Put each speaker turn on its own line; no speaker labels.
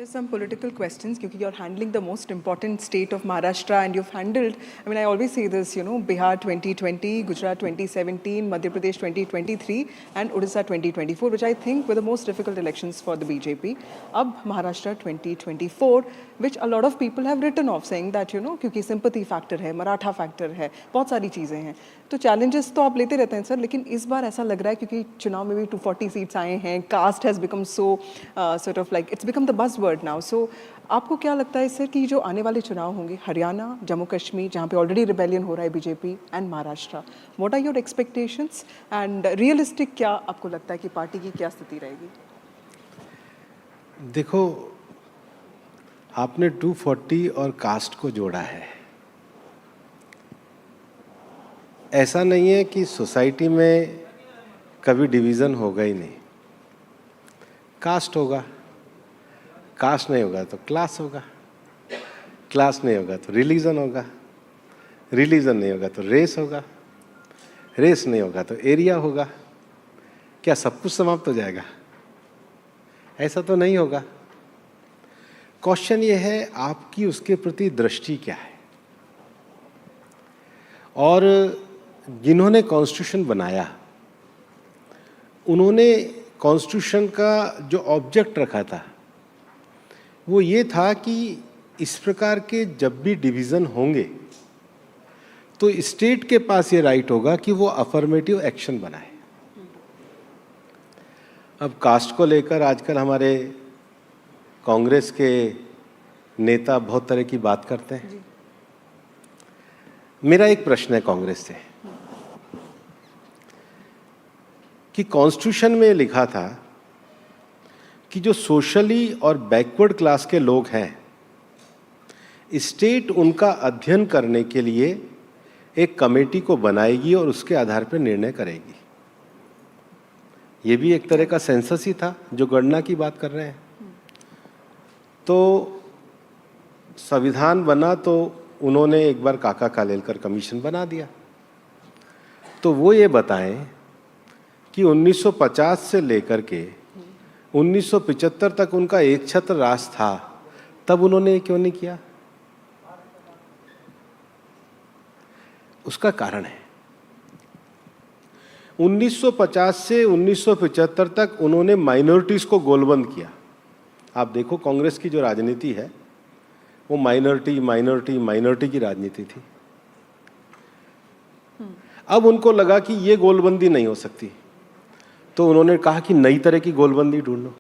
There's some political questions because you're handling the most important state of Maharashtra and you've handled, I mean, I always say this, Bihar 2020, Gujarat 2017, Madhya Pradesh 2023 and Odisha 2024, which I think were the most difficult elections for the BJP. Ab Maharashtra 2024, which a lot of people have written off saying that, क्योंकि sympathy factor है, Maratha factor है, बहुत सारी चीज़ें हैं. तो challenges तो आप लेते रहते हैं सर, लेकिन इस बार ऐसा लग रहा है क्योंकि चुनाव में भी 240 सीट्स आए हैं, caste has become so sort of like, it's become the buzzword now. So आपको क्या लगता है सर कि जो आने वाले चुनाव होंगे हरियाणा, जम्मू कश्मीर जहाँ पे ऑलरेडी रिबेलियन हो रहा है BJP and Maharashtra, what are your expectations and realistic क्या आपको लगता है कि पार्टी की क्या स्थिति रहेगी?
देखो, आपने 240 और कास्ट को जोड़ा है. ऐसा नहीं है कि सोसाइटी में कभी डिवीज़न होगा ही नहीं. कास्ट होगा, कास्ट नहीं होगा तो क्लास होगा, क्लास नहीं होगा तो रिलीजन होगा, रिलीजन नहीं होगा तो रेस होगा, रेस नहीं होगा तो एरिया होगा. क्या सब कुछ समाप्त हो जाएगा? ऐसा तो नहीं होगा. क्वेश्चन ये है आपकी उसके प्रति दृष्टि क्या है. और जिन्होंने कॉन्स्टिट्यूशन बनाया उन्होंने कॉन्स्टिट्यूशन का जो ऑब्जेक्ट रखा था वो ये था कि इस प्रकार के जब भी डिवीज़न होंगे तो स्टेट के पास ये राइट होगा कि वो अफर्मेटिव एक्शन बनाए. अब कास्ट को लेकर आजकल हमारे कांग्रेस के नेता बहुत तरह की बात करते हैं. मेरा एक प्रश्न है कांग्रेस से कि कॉन्स्टिट्यूशन में लिखा था कि जो सोशली और बैकवर्ड क्लास के लोग हैं, स्टेट उनका अध्ययन करने के लिए एक कमेटी को बनाएगी और उसके आधार पर निर्णय करेगी. ये भी एक तरह का सेंसस ही था जो गणना की बात कर रहे हैं. तो संविधान बना तो उन्होंने एक बार काका कालेलकर कमीशन बना दिया. तो वो ये बताएं कि 1950 से लेकर के 1975 तक उनका एक छत्र राज था, तब उन्होंने क्यों नहीं किया? उसका कारण है 1950 से 1975 तक उन्होंने माइनॉरिटीज को गोलबंद किया. आप देखो कांग्रेस की जो राजनीति है वो माइनॉरिटी माइनॉरिटी माइनॉरिटी की राजनीति थी. अब उनको लगा कि ये गोलबंदी नहीं हो सकती तो उन्होंने कहा कि नई तरह की गोलबंदी ढूंढो.